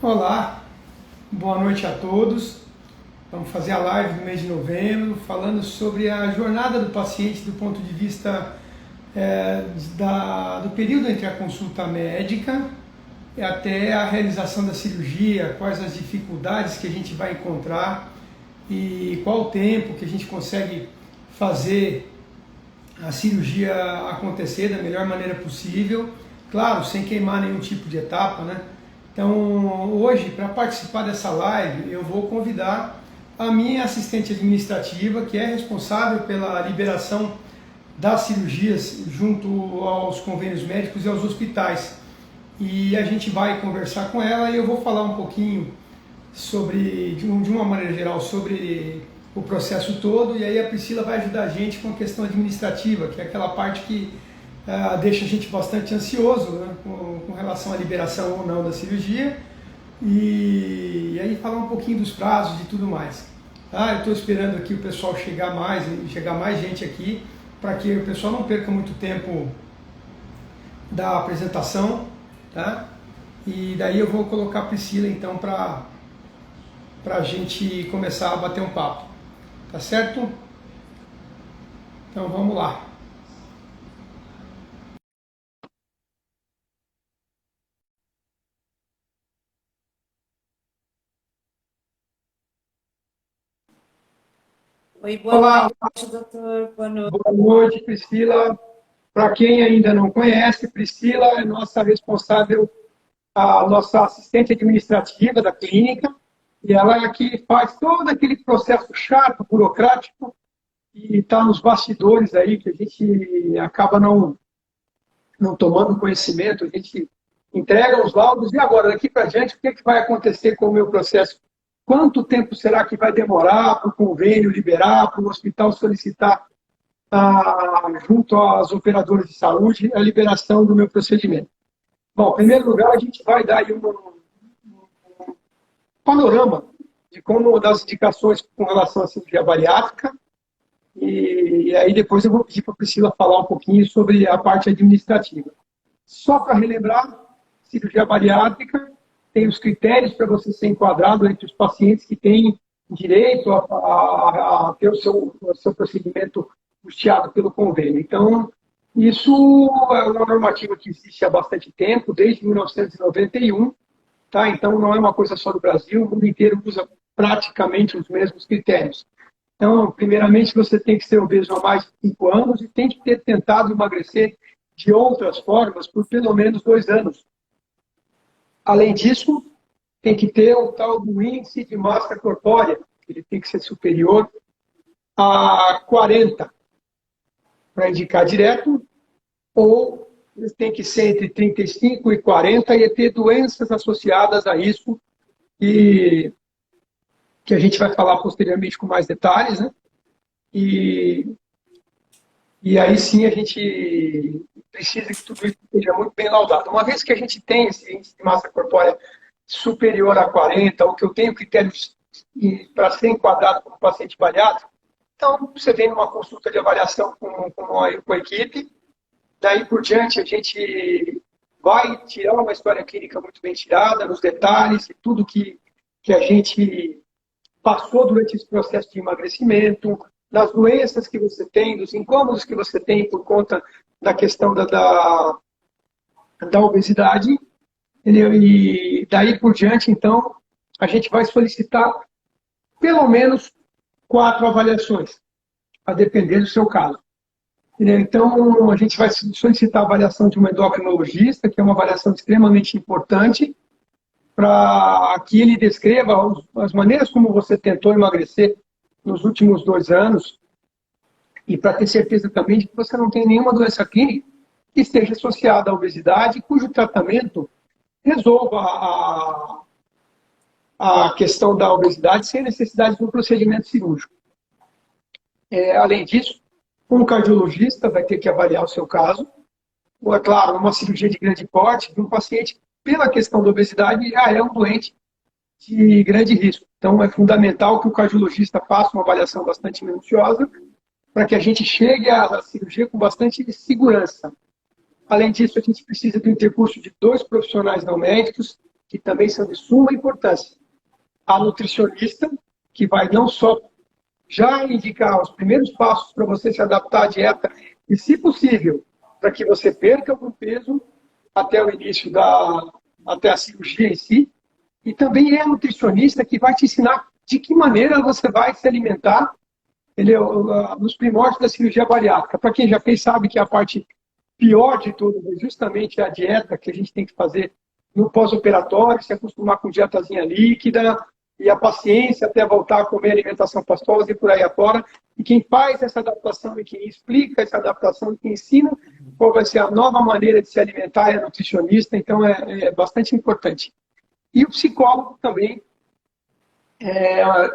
Olá, boa noite a todos. Vamos fazer a live do mês de novembro, falando sobre a jornada do paciente do ponto de vista do período entre a consulta médica e até a realização da cirurgia, quais as dificuldades que a gente vai encontrar e qual o tempo que a gente consegue fazer a cirurgia acontecer da melhor maneira possível, claro, sem queimar nenhum tipo de etapa, né? Então, hoje, para participar dessa live, eu vou convidar a minha assistente administrativa, que é responsável pela liberação das cirurgias junto aos convênios médicos e aos hospitais. E a gente vai conversar com ela e eu vou falar um pouquinho sobre, de uma maneira geral, sobre o processo todo, e aí a Priscila vai ajudar a gente com a questão administrativa, que é aquela parte que deixa a gente bastante ansioso, né, com relação à liberação ou não da cirurgia, e aí falar um pouquinho dos prazos e tudo mais. Eu estou esperando aqui o pessoal chegar mais gente aqui, para que o pessoal não perca muito tempo da apresentação, tá? E daí eu vou colocar a Priscila então para a gente começar a bater um papo, tá certo? Então vamos lá. Oi, boa Olá, noite, doutor. Boa noite. boa noite, Priscila. Para quem ainda não conhece, Priscila é nossa responsável, a nossa assistente administrativa da clínica, e ela é que faz todo aquele processo chato, burocrático, e está nos bastidores aí, que a gente acaba não tomando conhecimento, a gente entrega os laudos, e agora, daqui para diante, o que vai acontecer com o meu processo? Quanto tempo será que vai demorar para o convênio liberar, para o hospital solicitar, junto às operadoras de saúde, a liberação do meu procedimento? Bom, em primeiro lugar, a gente vai dar aí um panorama de como das indicações com relação à cirurgia bariátrica, e aí depois eu vou pedir para a Priscila falar um pouquinho sobre a parte administrativa. Só para relembrar, cirurgia bariátrica tem os critérios para você ser enquadrado entre os pacientes que têm direito a ter o seu procedimento custeado pelo convênio. Então, isso é uma normativa que existe há bastante tempo, desde 1991, tá? Então, não é uma coisa só do Brasil, o mundo inteiro usa praticamente os mesmos critérios. Então, primeiramente, você tem que ser obeso há mais de 5 anos e tem que ter tentado emagrecer de outras formas por pelo menos 2 anos. Além disso, tem que ter o tal do índice de massa corpórea, ele tem que ser superior a 40 para indicar direto, ou tem que ser entre 35 e 40 e ter doenças associadas a isso, que a gente vai falar posteriormente com mais detalhes, né? E aí sim a gente precisa que tudo isso esteja muito bem laudado. Uma vez que a gente tem esse índice de massa corpórea superior a 40, ou que eu tenho critérios para ser enquadrado como paciente bariátrico, então você vem numa consulta de avaliação com a equipe, daí por diante a gente vai tirar uma história clínica muito bem tirada, nos detalhes, e tudo que a gente passou durante esse processo de emagrecimento, das doenças que você tem, dos incômodos que você tem por conta da questão da obesidade, entendeu? E daí por diante, então, a gente vai solicitar pelo menos 4 avaliações, a depender do seu caso. Entendeu? Então, a gente vai solicitar a avaliação de um endocrinologista, que é uma avaliação extremamente importante, para que ele descreva as maneiras como você tentou emagrecer nos últimos 2 anos e para ter certeza também de que você não tem nenhuma doença clínica que esteja associada à obesidade, cujo tratamento resolva a questão da obesidade sem necessidade de um procedimento cirúrgico. Além disso, um cardiologista vai ter que avaliar o seu caso, ou, é claro, uma cirurgia de grande porte de um paciente, pela questão da obesidade, já é um doente de grande risco. Então, é fundamental que o cardiologista faça uma avaliação bastante minuciosa para que a gente chegue à cirurgia com bastante segurança. Além disso, a gente precisa do intercurso de 2 profissionais não médicos que também são de suma importância. A nutricionista, que vai não só já indicar os primeiros passos para você se adaptar à dieta e, se possível, para que você perca algum peso até o início até a cirurgia em si. E também é a nutricionista que vai te ensinar de que maneira você vai se alimentar. Ele é nos primórdios da cirurgia bariátrica. Para quem já fez, sabe que a parte pior de tudo é justamente a dieta que a gente tem que fazer no pós-operatório, se acostumar com dietazinha líquida e a paciência até voltar a comer alimentação pastosa e por aí afora. E quem faz essa adaptação e quem explica essa adaptação e quem ensina qual vai ser a nova maneira de se alimentar é a nutricionista, então é bastante importante. E o psicólogo também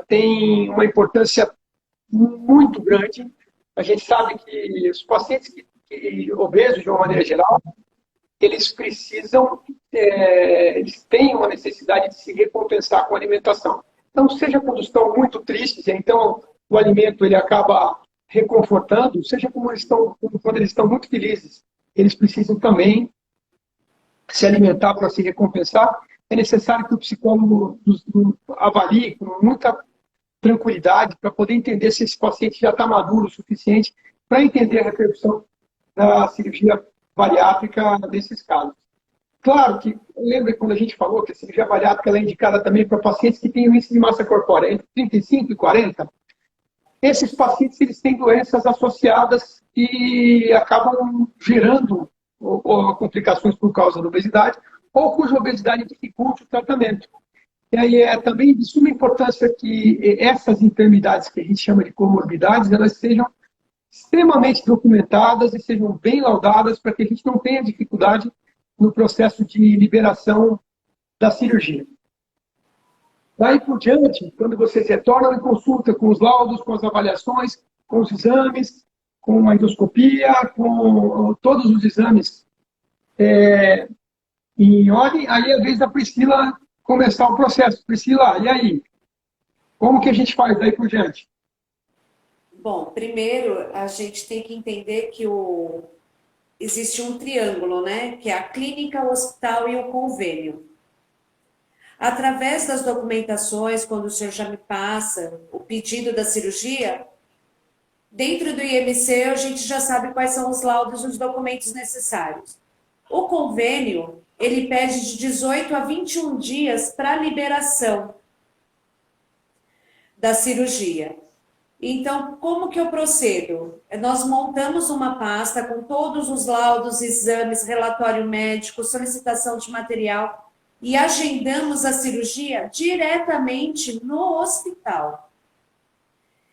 tem uma importância muito grande. A gente sabe que os pacientes obesos, de uma maneira geral, eles precisam, eles têm uma necessidade de se recompensar com a alimentação. Então, seja quando estão muito tristes, então o alimento ele acaba reconfortando, seja quando eles estão muito felizes, eles precisam também se alimentar para se recompensar. É necessário que o psicólogo avalie com muita tranquilidade para poder entender se esse paciente já está maduro o suficiente para entender a repercussão da cirurgia bariátrica desses casos. Claro que, lembra quando a gente falou que a cirurgia bariátrica ela é indicada também para pacientes que têm um índice de massa corpórea entre 35 e 40. Esses pacientes eles têm doenças associadas e acabam gerando complicações por causa da obesidade ou cuja obesidade dificulte o tratamento. E aí é também de suma importância que essas enfermidades que a gente chama de comorbidades, elas sejam extremamente documentadas e sejam bem laudadas para que a gente não tenha dificuldade no processo de liberação da cirurgia. Daí por diante, quando vocês retornam em consulta com os laudos, com as avaliações, com os exames, com a endoscopia, com todos os exames em ordem, aí é a vez da Priscila começar o processo. Priscila, e aí? Como que a gente faz daí por diante? Bom, primeiro a gente tem que entender que existe um triângulo, né? Que é a clínica, o hospital e o convênio. Através das documentações, quando o senhor já me passa o pedido da cirurgia, dentro do IMC a gente já sabe quais são os laudos e os documentos necessários. O convênio, ele pede de 18 a 21 dias para liberação da cirurgia. Então, como que eu procedo? Nós montamos uma pasta com todos os laudos, exames, relatório médico, solicitação de material e agendamos a cirurgia diretamente no hospital.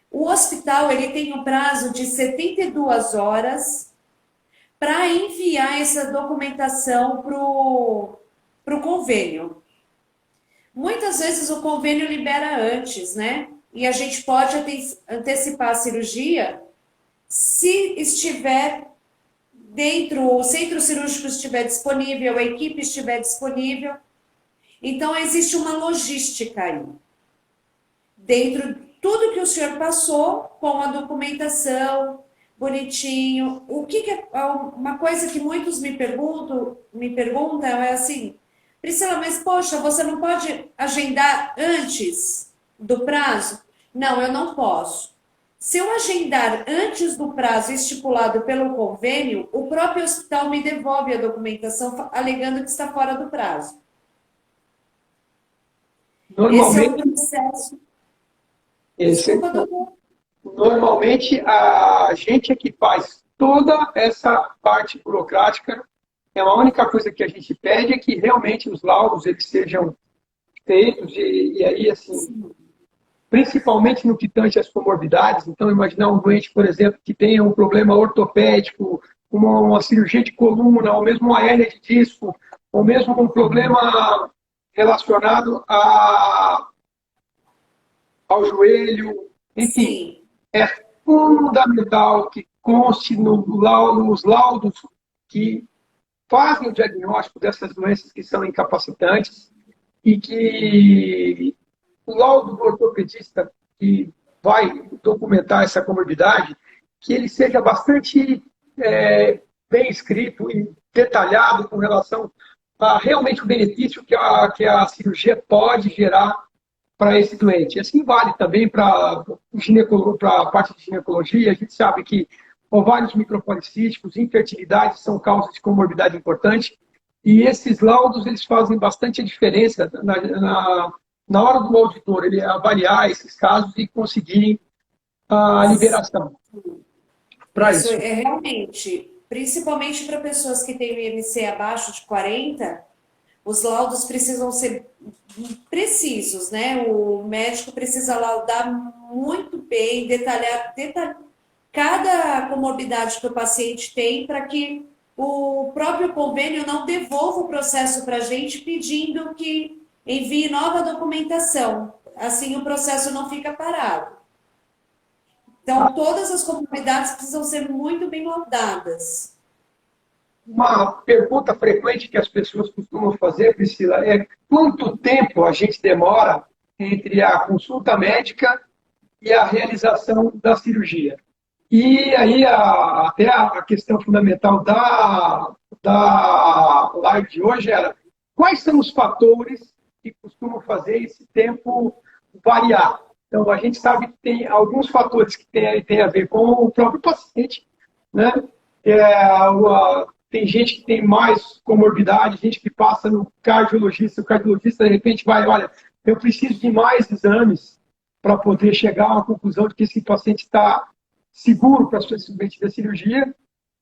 O hospital ele tem um prazo de 72 horas para enviar essa documentação para o convênio. Muitas vezes o convênio libera antes, né? E a gente pode antecipar a cirurgia se estiver dentro, o centro cirúrgico estiver disponível, a equipe estiver disponível. Então, existe uma logística aí. Dentro de tudo que o senhor passou, com a documentação, bonitinho. O que é uma coisa que muitos me perguntam é assim, Priscila, mas poxa, você não pode agendar antes do prazo? Não, eu não posso. Se eu agendar antes do prazo estipulado pelo convênio, o próprio hospital me devolve a documentação alegando que está fora do prazo. Esse é o processo. Desculpa, doutor. Normalmente, a gente é que faz toda essa parte burocrática. É a única coisa que a gente pede é que realmente os laudos eles sejam feitos e aí, assim, principalmente no que tange às comorbidades. Então, imaginar um doente, por exemplo, que tenha um problema ortopédico, uma cirurgia de coluna, ou mesmo uma hérnia de disco, ou mesmo um problema relacionado ao joelho, enfim. Sim. É fundamental que conste nos laudos que fazem o diagnóstico dessas doenças que são incapacitantes e que o laudo do ortopedista que vai documentar essa comorbidade, que ele seja bastante bem escrito e detalhado com relação realmente o benefício que a cirurgia pode gerar para esse doente. Assim vale também para a parte de ginecologia. A gente sabe que ovários micropolicísticos, infertilidade são causas de comorbidade importante. E esses laudos eles fazem bastante diferença na hora do auditor, ele avaliar esses casos e conseguir a liberação para Isso isso. é realmente, principalmente para pessoas que têm o IMC abaixo de 40, os laudos precisam ser precisos, né? O médico precisa laudar muito bem, detalhar cada comorbidade que o paciente tem para que o próprio convênio não devolva o processo para a gente pedindo que envie nova documentação. Assim o processo não fica parado. Então, todas as comorbidades precisam ser muito bem laudadas. Uma pergunta frequente que as pessoas costumam fazer, Priscila, é quanto tempo a gente demora entre a consulta médica e a realização da cirurgia. E aí, até a questão fundamental da live de hoje era quais são os fatores que costumam fazer esse tempo variar. Então, a gente sabe que tem alguns fatores que têm a ver com o próprio paciente, né? Tem gente que tem mais comorbidade, gente que passa no cardiologista, o cardiologista, de repente, vai, olha, eu preciso de mais exames para poder chegar a uma conclusão de que esse paciente está seguro para ser submetido à cirurgia.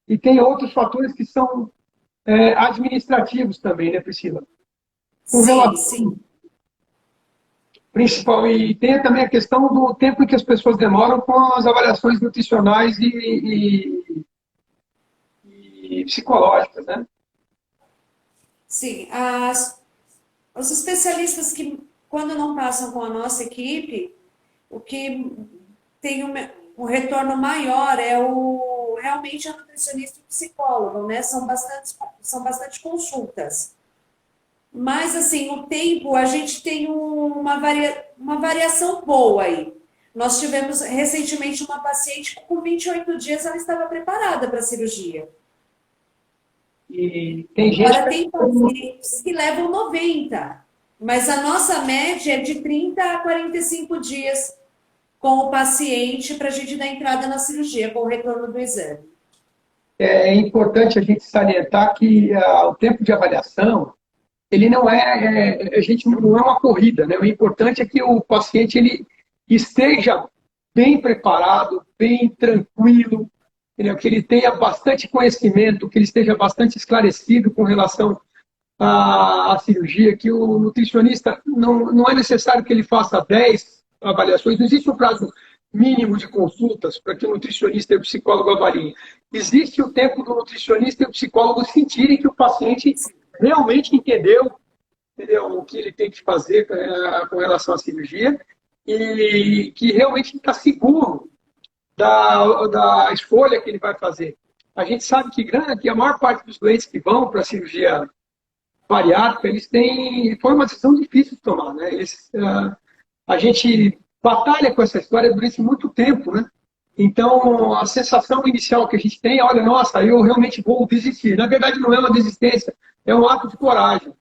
E tem outros fatores que são administrativos também, né, Priscila? Com Sim, relação, sim. principal, e tem também a questão do tempo em que as pessoas demoram com as avaliações nutricionais e psicológicas, né? Sim, os especialistas que, quando não passam com a nossa equipe, o que tem um retorno maior é realmente a nutricionista e o psicólogo, né? São bastante consultas. Mas, assim, o tempo, a gente tem uma variação boa aí. Nós tivemos recentemente uma paciente que, com 28 dias, ela estava preparada para a cirurgia. E tem gente Agora, tem pacientes que levam 90, mas a nossa média é de 30 a 45 dias com o paciente para a gente dar entrada na cirurgia, com o retorno do exame. é importante a gente salientar que o tempo de avaliação, ele não a gente não é uma corrida, né? O importante é que o paciente ele esteja bem preparado, bem tranquilo, entendeu? Que ele tenha bastante conhecimento, que ele esteja bastante esclarecido com relação à cirurgia, que o nutricionista não é necessário que ele faça 10 avaliações, não existe um prazo mínimo de consultas para que o nutricionista e o psicólogo avaliem. Existe o tempo do nutricionista e o psicólogo sentirem que o paciente realmente entendeu o que ele tem que fazer com relação à cirurgia e que realmente está seguro da escolha que ele vai fazer. A gente sabe que a maior parte dos doentes que vão para a cirurgia bariátrica, foi uma decisão difícil de tomar, né? A gente batalha com essa história durante muito tempo, né? Então, a sensação inicial que a gente tem é, olha, nossa, eu realmente vou desistir. Na verdade, não é uma desistência, é um ato de coragem,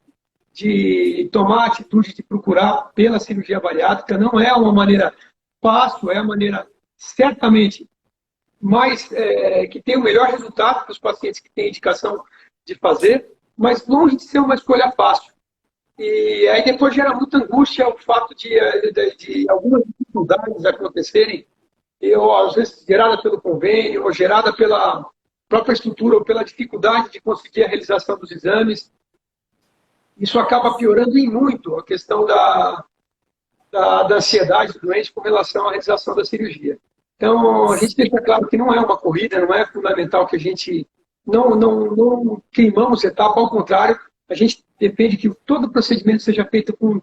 de tomar a atitude de procurar pela cirurgia bariátrica. Não é uma maneira fácil, é a maneira certamente mais que tem o melhor resultado para os pacientes que têm indicação de fazer, mas longe de ser uma escolha fácil. E aí depois gera muita angústia o fato de algumas dificuldades acontecerem, ou às vezes gerada pelo convênio, ou gerada pela própria estrutura, ou pela dificuldade de conseguir a realização dos exames. Isso acaba piorando em muito a questão da ansiedade do doente com relação à realização da cirurgia. Então, a gente deixa claro que não é uma corrida, não é fundamental que a gente não queimamos etapa, ao contrário, a gente depende que todo o procedimento seja feito com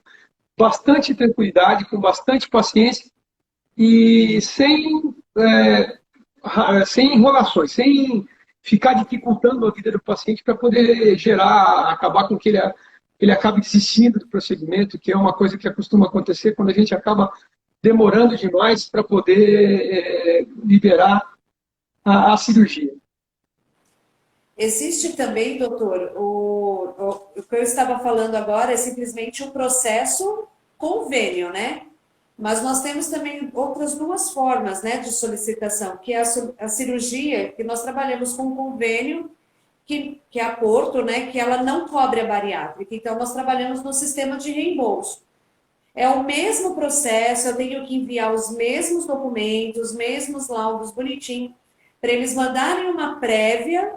bastante tranquilidade, com bastante paciência e sem enrolações, sem ficar dificultando a vida do paciente para poder acabar com que ele acabe desistindo do procedimento, que é uma coisa que costuma acontecer quando a gente acaba demorando demais para poder liberar a cirurgia. Existe também, doutor, o que eu estava falando agora é simplesmente o processo convênio, né? Mas nós temos também outras duas formas, né, de solicitação, que é a cirurgia, que nós trabalhamos com convênio, que é a Porto, né, que ela não cobre a bariátrica. Então, nós trabalhamos no sistema de reembolso. É o mesmo processo, eu tenho que enviar os mesmos documentos, os mesmos laudos bonitinho, para eles mandarem uma prévia.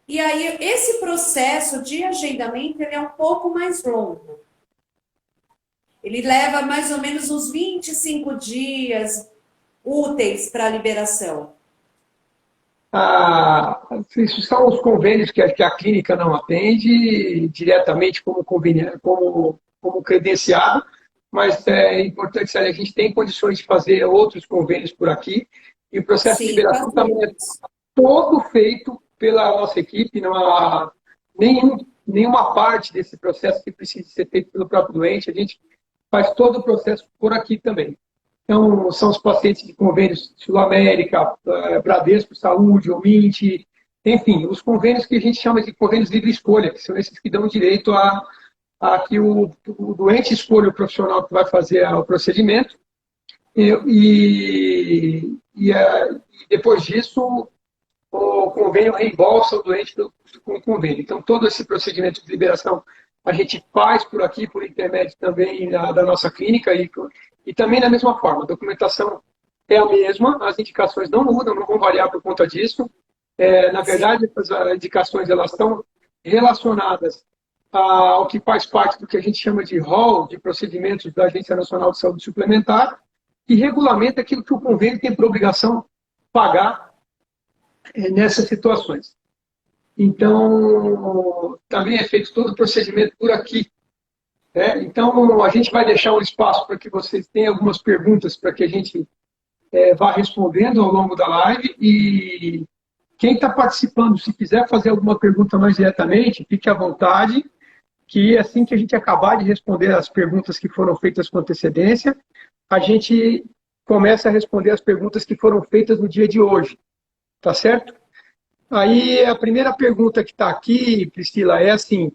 E aí, esse processo de agendamento, ele é um pouco mais longo. Ele leva mais ou menos uns 25 dias úteis para a liberação. Isso são os convênios que a clínica não atende diretamente como credenciado, mas é importante saber que a gente tem condições de fazer outros convênios por aqui, e o processo de liberação também é todo feito pela nossa equipe, não há nenhuma parte desse processo que precise ser feito pelo próprio doente, a gente faz todo o processo por aqui também. Então, são os pacientes de convênios Sul América, Bradesco Saúde, Omint, enfim, os convênios que a gente chama de convênios livre escolha, que são esses que dão direito a que o doente escolha o profissional que vai fazer o procedimento e depois disso o convênio reembolsa o doente com o convênio. Então, todo esse procedimento de liberação a gente faz por aqui, por intermédio também da nossa clínica e também da mesma forma. A documentação é a mesma, as indicações não mudam, não vão variar por conta disso. Na verdade, as indicações elas estão relacionadas ao que faz parte do que a gente chama de rol de procedimentos da Agência Nacional de Saúde Suplementar, que regulamenta aquilo que o convênio tem por obrigação pagar nessas situações. Então, também é feito todo o procedimento por aqui. Então, a gente vai deixar um espaço para que vocês tenham algumas perguntas para que a gente vá respondendo ao longo da live. E quem está participando, se quiser fazer alguma pergunta mais diretamente, fique à vontade, que assim que a gente acabar de responder as perguntas que foram feitas com antecedência, a gente começa a responder as perguntas que foram feitas no dia de hoje. Tá certo? Aí, a primeira pergunta que está aqui, Priscila, é assim,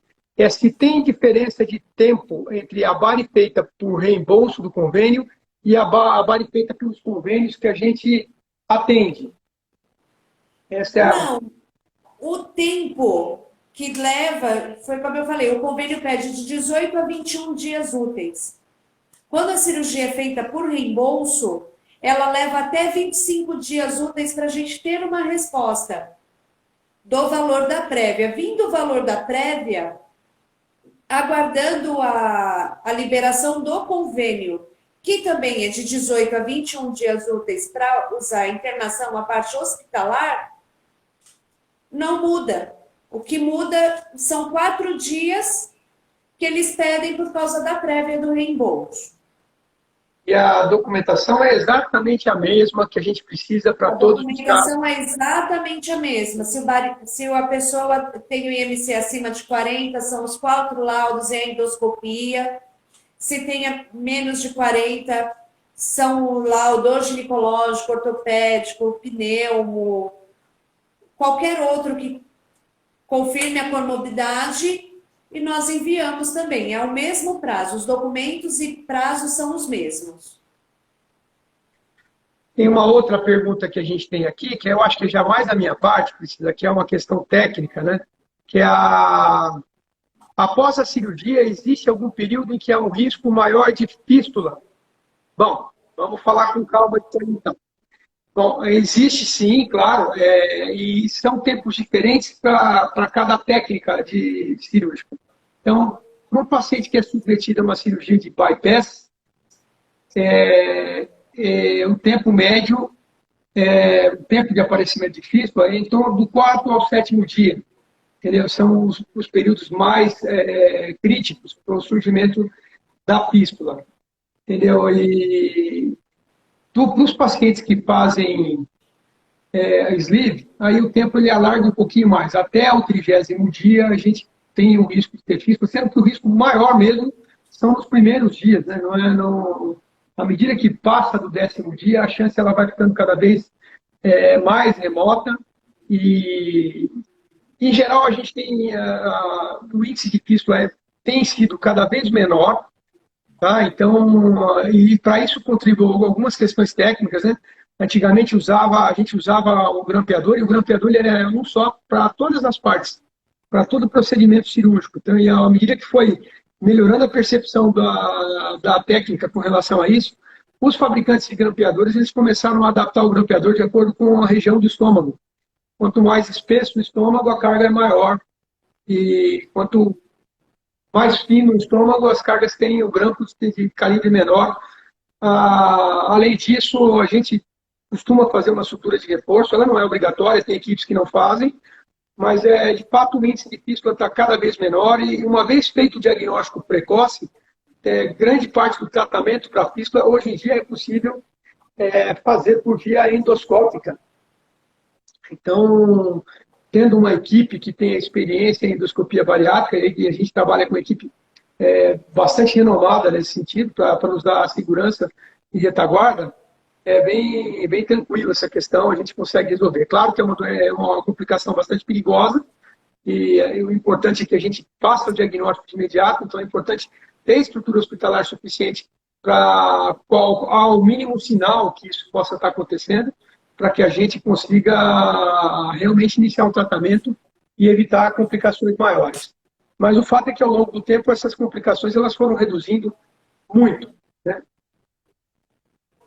se tem diferença de tempo entre a bari feita por reembolso do convênio e a bari feita pelos convênios que a gente atende. Essa é Não, o tempo que leva, foi como eu falei, o convênio pede de 18 a 21 dias úteis. Quando a cirurgia é feita por reembolso, ela leva até 25 dias úteis para a gente ter uma resposta do valor da prévia. Vindo o valor da prévia, aguardando a liberação do convênio, que também é de 18 a 21 dias úteis para usar a internação, a parte hospitalar, não muda. O que muda são 4 dias que eles pedem por causa da prévia do reembolso. E a documentação é exatamente a mesma que a gente precisa para todos os casos. A documentação é exatamente a mesma. Se a pessoa tem o IMC acima de 40, são os 4 laudos e a endoscopia. Se tem menos de 40, são o laudo ginecológico, ortopédico, pneumo, qualquer outro que confirme a comorbidade. E nós enviamos também, é o mesmo prazo, os documentos e prazos são os mesmos. Tem uma outra pergunta que a gente tem aqui, que eu acho que é já mais da minha parte, Priscila, que é uma questão técnica, né? Que é após a cirurgia, existe algum período em que há um risco maior de fístula? Bom, vamos falar com calma disso aí, então. Bom, existe sim, claro, e são tempos diferentes para cada técnica de cirúrgica. Então, para um paciente que é submetido a uma cirurgia de bypass, o tempo médio, o tempo de aparecimento de fístula é em torno do 4º ao 7º dia. Entendeu? São os períodos mais críticos para o surgimento da fístula. Entendeu? E para os pacientes que fazem sleeve, aí o tempo ele alarga um pouquinho mais. Até o 30º dia a gente tem o risco de ter fístula, sendo que o risco maior mesmo são nos primeiros dias. Né? À medida que passa do 10º dia, a chance ela vai ficando cada vez mais remota e Em geral, a gente tem o índice de fístula tem sido cada vez menor, tá? Então, e para isso contribuem algumas questões técnicas, né? Antigamente a gente usava o grampeador, e o grampeador ele era um só para todas as partes, para todo o procedimento cirúrgico. Então, e à medida que foi melhorando a percepção da técnica com relação a isso, os fabricantes de grampeadores eles começaram a adaptar o grampeador de acordo com a região do estômago. Quanto mais espesso o estômago, a carga é maior. E quanto mais fino o estômago, as cargas têm o grampo de calibre menor. Além disso, a gente costuma fazer uma sutura de reforço. Ela não é obrigatória, tem equipes que não fazem, mas de fato o índice de fístula está cada vez menor e uma vez feito o diagnóstico precoce, grande parte do tratamento para a fístula hoje em dia é possível fazer por via endoscópica. Então, tendo uma equipe que tenha experiência em endoscopia bariátrica, e a gente trabalha com uma equipe bastante renomada nesse sentido, para nos dar segurança e retaguarda, bem tranquilo essa questão, a gente consegue resolver. Claro que é uma complicação bastante perigosa, e o importante é que a gente faça o diagnóstico de imediato, então é importante ter estrutura hospitalar suficiente para, ao mínimo sinal que isso possa estar acontecendo, para que a gente consiga realmente iniciar um tratamento e evitar complicações maiores. Mas o fato é que, ao longo do tempo, essas complicações elas foram reduzindo muito, né?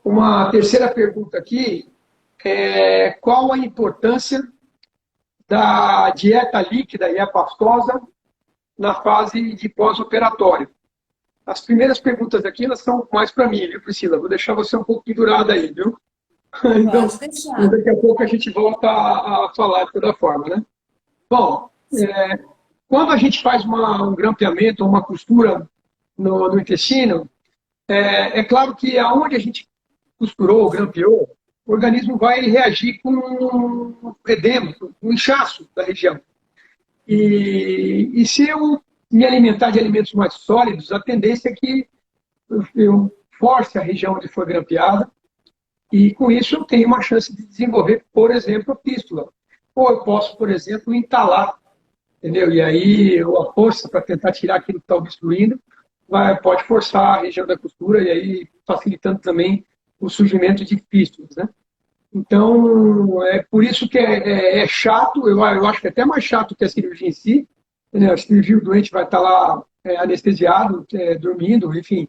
Uma terceira pergunta aqui é qual a importância da dieta líquida e a pastosa na fase de pós-operatório? As primeiras perguntas aqui elas são mais para mim, viu, Priscila? Vou deixar você um pouco pendurada aí, viu? Então, daqui a pouco a gente volta a falar de toda forma, né? Bom, quando a gente faz um grampeamento ou uma costura no intestino, é claro que aonde a gente costurou, grampeou, o organismo vai reagir com um edema, um inchaço da região. E se eu me alimentar de alimentos mais sólidos, a tendência é que eu force a região onde foi grampeada, e com isso eu tenho uma chance de desenvolver, por exemplo, a fístula. Ou eu posso, por exemplo, entalar, entendeu? E aí a força para tentar tirar aquilo que está obstruindo pode forçar a região da costura e aí facilitando também o surgimento de fístulas, né? Então, é por isso que é chato, eu acho que é até mais chato que a cirurgia em si, né? A cirurgia, o doente vai estar lá anestesiado, dormindo, enfim,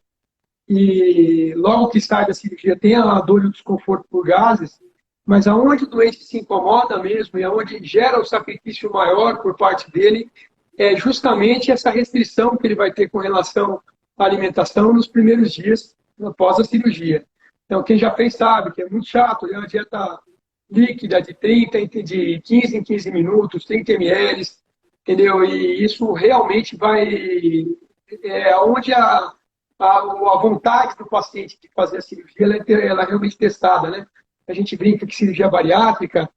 e logo que sai da cirurgia tem a dor e o desconforto por gases, mas aonde o doente se incomoda mesmo e aonde gera o sacrifício maior por parte dele é justamente essa restrição que ele vai ter com relação à alimentação nos primeiros dias após a cirurgia. Então, quem já fez sabe que é muito chato, é uma dieta líquida de 15 em 15 minutos, 30 ml, entendeu? E isso realmente vai... onde a vontade do paciente de fazer a cirurgia ela é realmente testada, né? A gente brinca que cirurgia bariátrica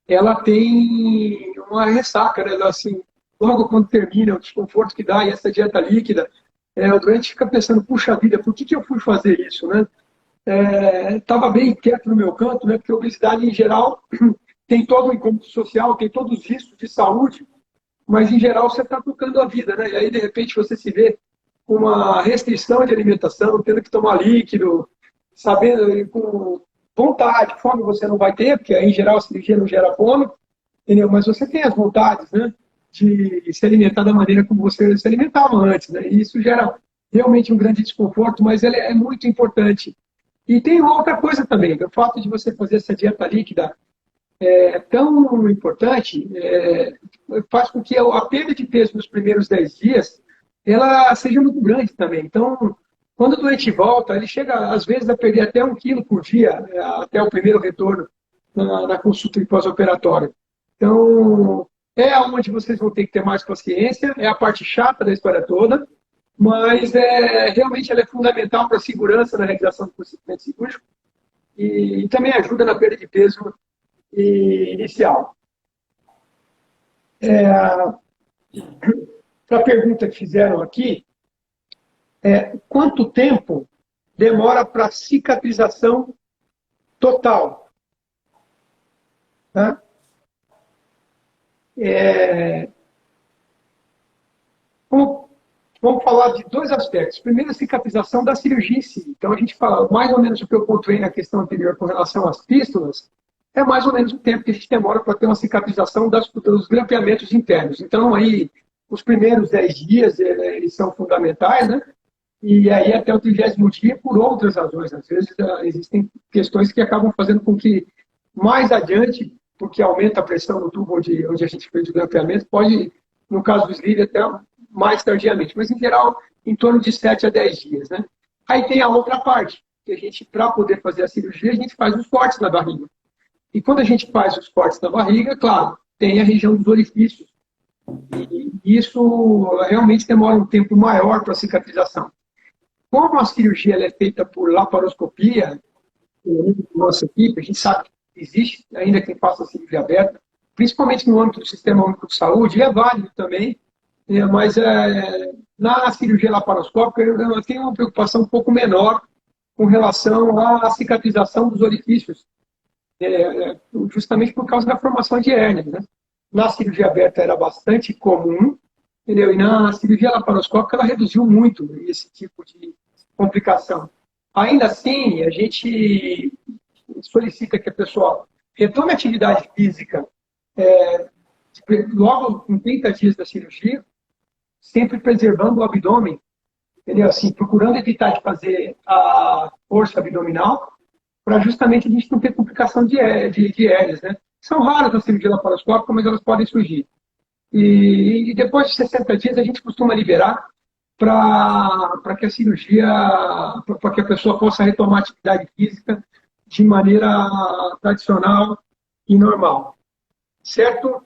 ela tem uma ressaca, né? Ela, assim, logo quando termina, o desconforto que dá e essa dieta líquida, o doente fica pensando, puxa vida, por que eu fui fazer isso, né? Estava bem quieto no meu canto, né? Porque a obesidade, em geral, tem todo o incômodo social, tem todos os riscos de saúde, mas, em geral, você está tocando a vida, né? E aí, de repente, você se vê com uma restrição de alimentação, tendo que tomar líquido, sabendo, com vontade, fome você não vai ter, porque, em geral, a cirurgia não gera fome, entendeu? Mas você tem as vontades, né? De se alimentar da maneira como você se alimentava antes, né? E isso gera realmente um grande desconforto, mas ele é muito importante. E tem outra coisa também, o fato de você fazer essa dieta líquida tão importante, faz com que a perda de peso nos primeiros 10 dias ela seja muito grande também. Então, quando o doente volta, ele chega, às vezes, a perder até 1 quilo por dia, até o primeiro retorno na consulta de pós-operatório. Então, é onde vocês vão ter que ter mais paciência, é a parte chata da história toda, mas realmente ela é fundamental para a segurança na realização do procedimento cirúrgico e também ajuda na perda de peso inicial. Para a pergunta que fizeram aqui, quanto tempo demora para cicatrização total? Tá? Vamos falar de dois aspectos. Primeiro, a cicatrização da cirurgia em si. Então, a gente fala mais ou menos o que eu pontuei na questão anterior com relação às fístulas, é mais ou menos o tempo que a gente demora para ter uma cicatrização dos grampeamentos internos. Então, aí, os primeiros 10 dias, eles são fundamentais, né? E aí, até o 30º dia, por outras razões. Às vezes, existem questões que acabam fazendo com que, mais adiante, porque aumenta a pressão no tubo onde a gente fez o grampeamento, pode, no caso do sleeve, até mais tardiamente, mas em geral em torno de 7 a 10 dias, né? Aí tem a outra parte, que a gente, para poder fazer a cirurgia, a gente faz os cortes na barriga. E quando a gente faz os cortes na barriga, claro, tem a região dos orifícios. E isso realmente demora um tempo maior para a cicatrização. Como a cirurgia ela é feita por laparoscopia, nossa equipe, a gente sabe que existe ainda quem faça a cirurgia aberta, principalmente no âmbito do Sistema Único de Saúde, e é válido também, mas na cirurgia laparoscópica eu tenho uma preocupação um pouco menor com relação à cicatrização dos orifícios, justamente por causa da formação de hérnia, né? Na cirurgia aberta era bastante comum, entendeu? E na cirurgia laparoscópica ela reduziu muito esse tipo de complicação. Ainda assim, a gente solicita que a pessoa retome a atividade física logo em 30 dias da cirurgia, sempre preservando o abdômen, entendeu? Assim, procurando evitar de fazer a força abdominal, para justamente a gente não ter complicação de hérnias, né? São raras na cirurgia laparoscópica, mas elas podem surgir. E depois de 60 dias a gente costuma liberar para que a cirurgia, para que a pessoa possa retomar a atividade física de maneira tradicional e normal. Certo?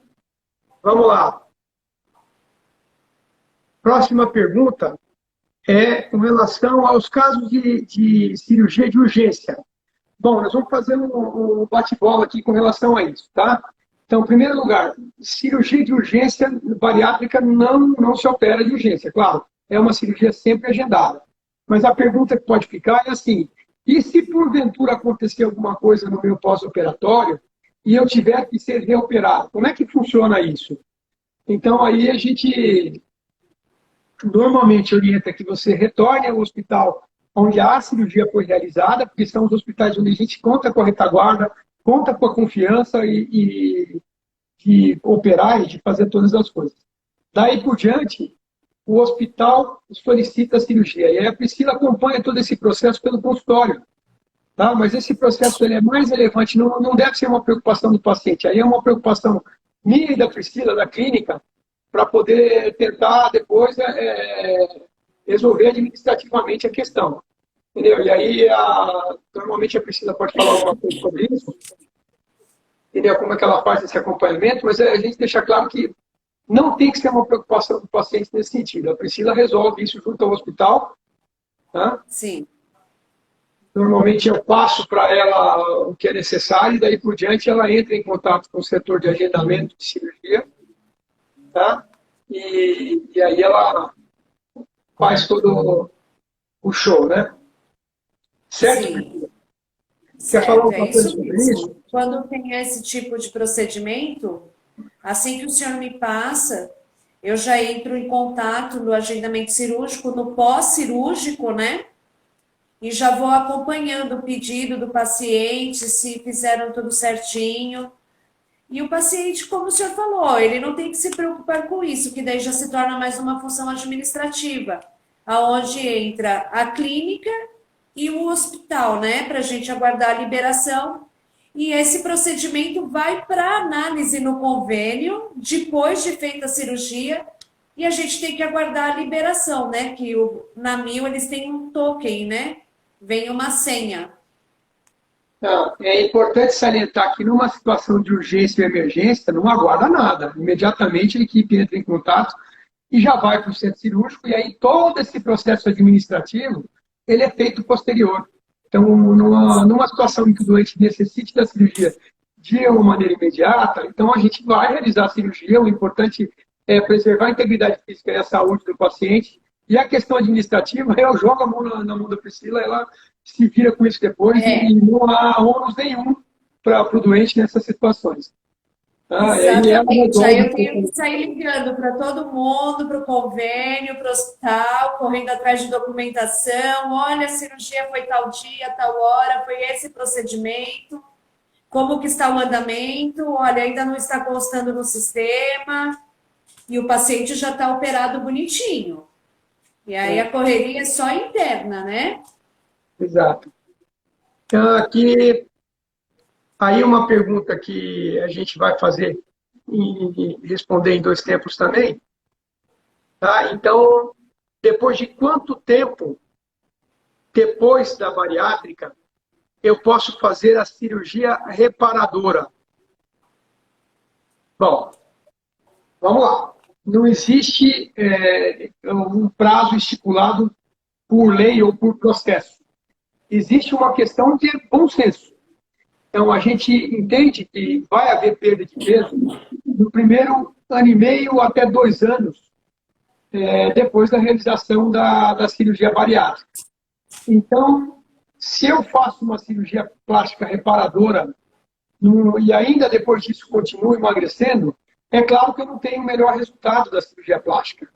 Vamos lá. Próxima pergunta é com relação aos casos de cirurgia de urgência. Bom, nós vamos fazer um bate-bola aqui com relação a isso, tá? Então, em primeiro lugar, cirurgia de urgência bariátrica não se opera de urgência, claro. É uma cirurgia sempre agendada. Mas a pergunta que pode ficar é assim, e se porventura acontecer alguma coisa no meu pós-operatório e eu tiver que ser reoperado, como é que funciona isso? Então, aí a gente normalmente orienta que você retorne ao hospital onde a cirurgia foi realizada, porque são os hospitais onde a gente conta com a retaguarda, conta com a confiança de operar e de fazer todas as coisas. Daí por diante, o hospital solicita a cirurgia. E aí a Priscila acompanha todo esse processo pelo consultório. Tá? Mas esse processo ele é mais relevante, não deve ser uma preocupação do paciente. Aí é uma preocupação minha e da Priscila, da clínica, para poder tentar depois resolver administrativamente a questão. Entendeu? E aí, normalmente a Priscila pode falar alguma coisa sobre isso, entendeu? Como é que ela faz esse acompanhamento, mas a gente deixa claro que não tem que ser uma preocupação do paciente nesse sentido. A Priscila resolve isso junto ao hospital. Tá? Sim. Normalmente eu passo para ela o que é necessário, e daí por diante ela entra em contato com o setor de agendamento de cirurgia, tá? E aí ela faz todo o show, né? Certo? Sim. Quer falar uma É coisa isso sobre mesmo. isso? Quando tem esse tipo de procedimento, assim que o senhor me passa, eu já entro em contato no agendamento cirúrgico, no pós-cirúrgico, né? E já vou acompanhando o pedido do paciente, se fizeram tudo certinho. E o paciente, como o senhor falou, ele não tem que se preocupar com isso, que daí já se torna mais uma função administrativa, aonde entra a clínica e o hospital, né, para a gente aguardar a liberação. E esse procedimento vai para análise no convênio, depois de feita a cirurgia, e a gente tem que aguardar a liberação, né, que na Mil eles têm um token, né, vem uma senha. É importante salientar que numa situação de urgência e emergência, não aguarda nada. Imediatamente a equipe entra em contato e já vai para o centro cirúrgico, e aí todo esse processo administrativo ele é feito posterior. Então, numa situação em que o doente necessite da cirurgia de uma maneira imediata, então a gente vai realizar a cirurgia. O importante é preservar a integridade física e a saúde do paciente. E a questão administrativa, eu jogo a mão na mão da Priscila, ela se vira com isso depois, e não há ônus nenhum para o doente nessas situações. Exatamente. Aí eu tenho que sair ligando para todo mundo, para o convênio, para o hospital, correndo atrás de documentação. Olha, a cirurgia foi tal dia, tal hora, foi esse procedimento. Como que está o andamento? Olha, ainda não está constando no sistema. E o paciente já está operado bonitinho. E aí a correria é só interna, né? Exato. Então, aqui, aí uma pergunta que a gente vai fazer e responder em 2 tempos também. Tá? Então, depois de quanto tempo, depois da bariátrica, eu posso fazer a cirurgia reparadora? Bom, vamos lá. Não existe um prazo estipulado por lei ou por processo. Existe uma questão de bom senso. Então, a gente entende que vai haver perda de peso no primeiro ano e meio até 2 anos depois da realização da cirurgia bariátrica. Então, se eu faço uma cirurgia plástica reparadora e ainda depois disso continuo emagrecendo, é claro que eu não tenho o melhor resultado da cirurgia plástica.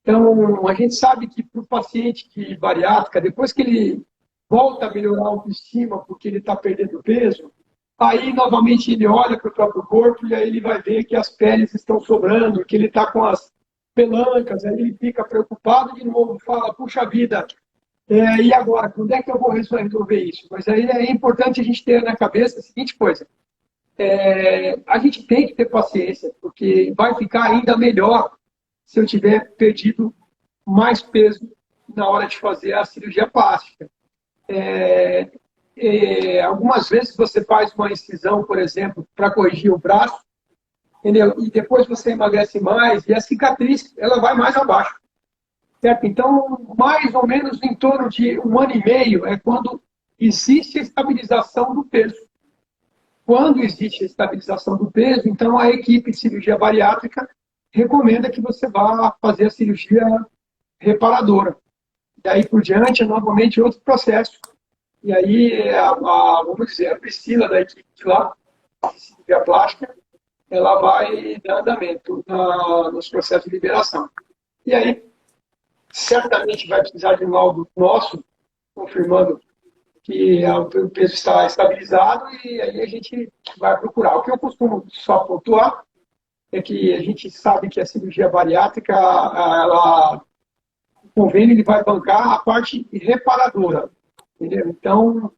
Então, a gente sabe que para o paciente que bariátrica, depois que ele volta a melhorar a autoestima porque ele está perdendo peso, aí novamente ele olha para o próprio corpo e aí ele vai ver que as peles estão sobrando, que ele está com as pelancas, aí ele fica preocupado de novo, fala, puxa vida, e agora, quando é que eu vou resolver isso? Mas aí é importante a gente ter na cabeça a seguinte coisa, a gente tem que ter paciência, porque vai ficar ainda melhor se eu tiver perdido mais peso na hora de fazer a cirurgia plástica. Algumas vezes você faz uma incisão, por exemplo, para corrigir o braço, entendeu? E depois você emagrece mais e a cicatriz ela vai mais abaixo. Certo? Então, mais ou menos em torno de 1 ano e meio é quando existe a estabilização do peso. Quando existe a estabilização do peso, então a equipe de cirurgia bariátrica recomenda que você vá fazer a cirurgia reparadora. Daí por diante, é novamente outro processo. E aí, vamos dizer, a Priscila da equipe de lá, de cirurgia plástica, ela vai dar andamento nos processos de liberação. E aí, certamente vai precisar de um laudo nosso, confirmando que o peso está estabilizado, e aí a gente vai procurar. O que eu costumo só pontuar é que a gente sabe que a cirurgia bariátrica, o convênio ele vai bancar a parte reparadora, entendeu? Então,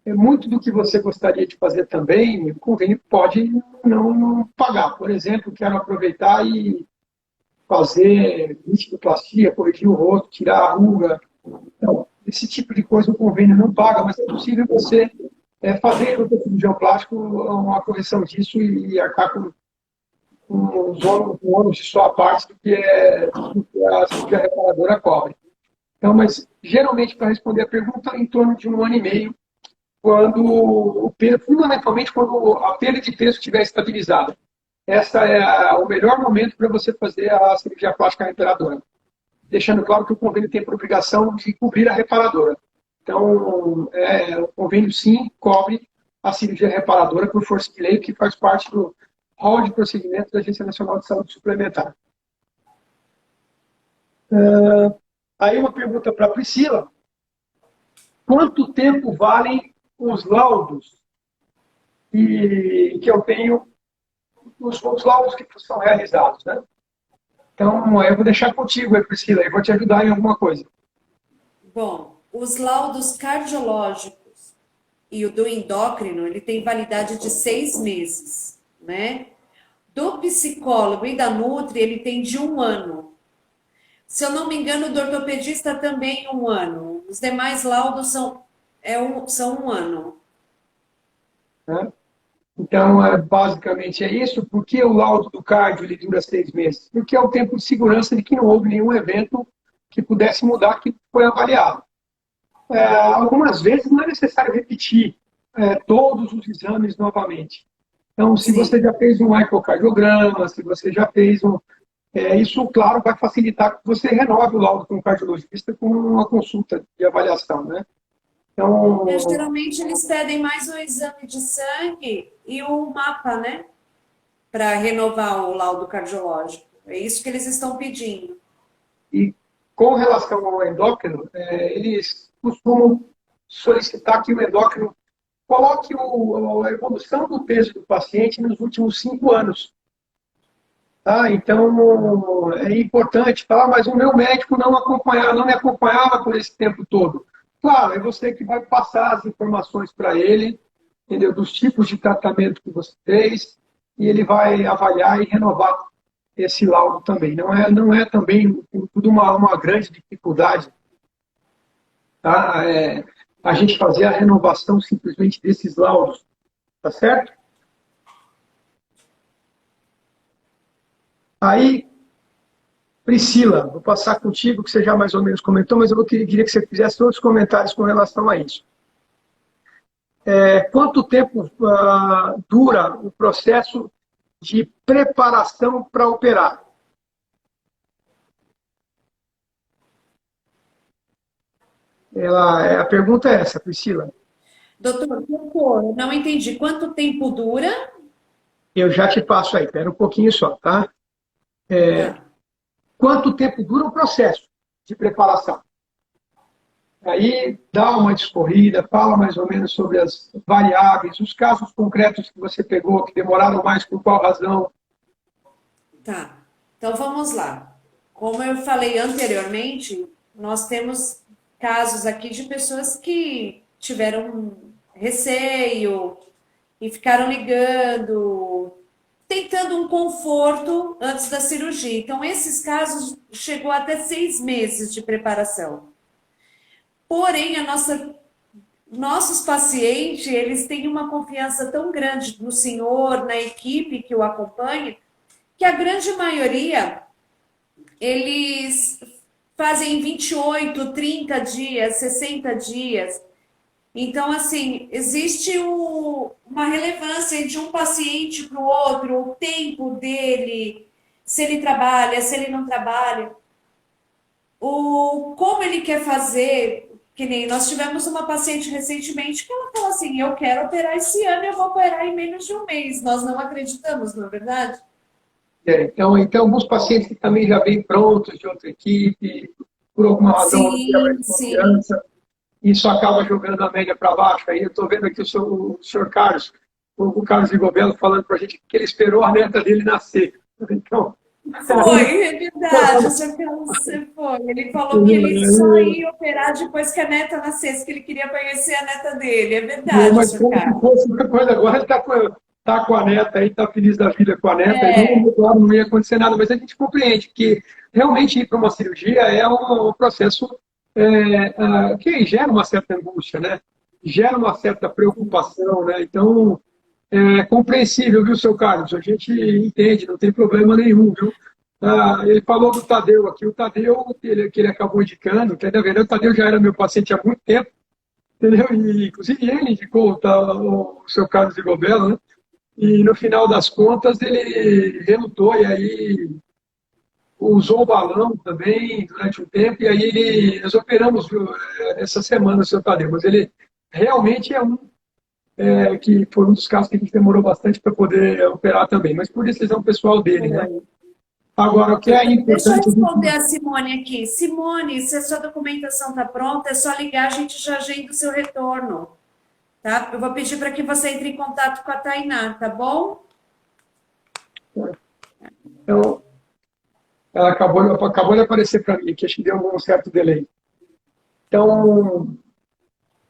muito do que você gostaria de fazer também, o convênio pode não pagar. Por exemplo, quero aproveitar e fazer rígidoplastia, corrigir o rosto, tirar a ruga. Então, esse tipo de coisa o convênio não paga, mas é possível você fazer no cirurgião plástico uma correção disso e arcar com um ônus de sua parte do que a cirurgia reparadora cobre. Então, mas geralmente, para responder a pergunta, em torno de 1 ano e meio, quando o peso, fundamentalmente quando a perda de peso estiver estabilizada. Essa é o melhor momento para você fazer a cirurgia plástica reparadora. Deixando claro que o convênio tem por obrigação de cobrir a reparadora. Então, o convênio sim cobre a cirurgia reparadora por força de lei, que faz parte do rol de procedimentos da Agência Nacional de Saúde Suplementar. Aí uma pergunta para a Priscila. Quanto tempo valem os laudos que eu tenho, os laudos que são realizados, né? Então, eu vou deixar contigo, Priscila, eu vou te ajudar em alguma coisa. Bom, os laudos cardiológicos e o do endócrino, ele tem validade de 6 meses, né? Do psicólogo e da Nutri, ele tem de 1 ano. Se eu não me engano, do ortopedista também 1 ano. Os demais laudos são 1 ano. Então, basicamente é isso. Por que o laudo do cardio ele dura 6 meses? Porque é o tempo de segurança de que não houve nenhum evento que pudesse mudar que foi avaliado. Algumas vezes não é necessário repetir todos os exames novamente. Então, se você já fez um ecocardiograma, se você já fez isso, claro, vai facilitar que você renove o laudo com o cardiologista com uma consulta de avaliação, né? Então, geralmente eles pedem mais o exame de sangue e o mapa, né? para renovar o laudo cardiológico. É isso que eles estão pedindo. E com relação ao endócrino, eles costumam solicitar que o endócrino coloque a evolução do peso do paciente nos últimos 5 anos. Tá? Então, é importante falar, mas o meu médico não me acompanhava por esse tempo todo. Claro, é você que vai passar as informações para ele, entendeu? Dos tipos de tratamento que você fez, e ele vai avaliar e renovar esse laudo também. Não é também tudo uma grande dificuldade, tá? A gente fazer a renovação simplesmente desses laudos, tá certo? Aí, Priscila, vou passar contigo, que você já mais ou menos comentou, mas eu queria que você fizesse outros comentários com relação a isso. Quanto tempo dura o processo de preparação para operar? A pergunta é essa, Priscila. Doutor, eu não entendi. Quanto tempo dura? Eu já te passo aí, espera um pouquinho só, tá? Tá. Quanto tempo dura o processo de preparação? Aí dá uma discorrida, fala mais ou menos sobre as variáveis, os casos concretos que você pegou, que demoraram mais, por qual razão. Tá. Então vamos lá. Como eu falei anteriormente, nós temos casos aqui de pessoas que tiveram receio e ficaram ligando, tentando um conforto antes da cirurgia. Então, esses casos chegou até 6 meses de preparação. Porém, nossos pacientes, eles têm uma confiança tão grande no senhor, na equipe que o acompanha, que a grande maioria, eles fazem 28, 30 dias, 60 dias. Então, assim, existe uma relevância de um paciente para o outro, o tempo dele, se ele trabalha, se ele não trabalha, como ele quer fazer. Que nem nós tivemos uma paciente recentemente que ela falou assim, eu quero operar esse ano, eu vou operar em menos de um mês. Nós não acreditamos, não é verdade? Então, alguns pacientes que também já vêm prontos de outra equipe, por alguma razão não tem mais Sim. confiança, isso acaba jogando a média para baixo. Aí eu estou vendo aqui o senhor Carlos, o Carlos Rigobelo, falando para a gente que ele esperou a neta dele nascer. Então, Foi, é verdade, o senhor Carlos foi. Ele falou que ele só ia operar depois que a neta nascesse, que ele queria conhecer a neta dele. É verdade, mas senhor como se Carlos. fosse uma coisa, agora ele está com a neta, aí está feliz da vida com a neta, aí claro, não ia acontecer nada, mas a gente compreende que realmente ir para uma cirurgia é um processo que gera uma certa angústia, né? Gera uma certa preocupação, né? Então, é compreensível, viu, seu Carlos? A gente entende, não tem problema nenhum, viu? Ele falou do Tadeu aqui, o Tadeu, que ele acabou indicando, que na verdade o Tadeu já era meu paciente há muito tempo, entendeu? E, inclusive ele indicou o seu Carlos de Gobela, né? E no final das contas ele relutou e aí usou o balão também durante um tempo, e aí nós operamos essa semana o seu Tadeu, mas ele realmente que foi um dos casos que a gente demorou bastante para poder operar também, mas por decisão pessoal dele, né? Agora, o que é Deixa eu importante... responder a Simone aqui. Simone, se a sua documentação está pronta, é só ligar, a gente já agenda o seu retorno. Tá? Eu vou pedir para que você entre em contato com a Tainá, tá bom? Então, ela acabou de aparecer para mim, que acho que deu um certo delay. Então,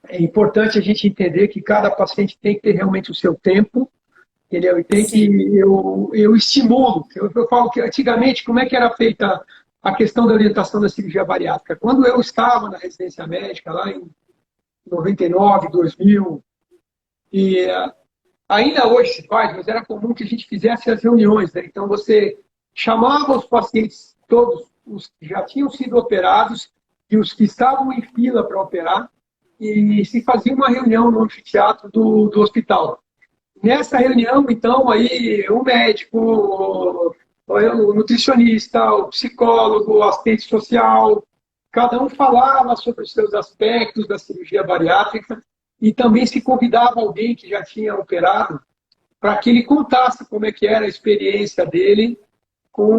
é importante a gente entender que cada paciente tem que ter realmente o seu tempo, entendeu? E tem que eu estimulo. Eu falo que antigamente, como é que era feita a questão da orientação da cirurgia bariátrica? Quando eu estava na residência médica, lá em 99, 2000, e ainda hoje se faz, mas era comum que a gente fizesse as reuniões, né? Então, você chamava os pacientes, todos os que já tinham sido operados e os que estavam em fila para operar, e se fazia uma reunião no anfiteatro do hospital. Nessa reunião, então, aí o médico, o nutricionista, o psicólogo, o assistente social, cada um falava sobre os seus aspectos da cirurgia bariátrica e também se convidava alguém que já tinha operado para que ele contasse como é que era a experiência dele com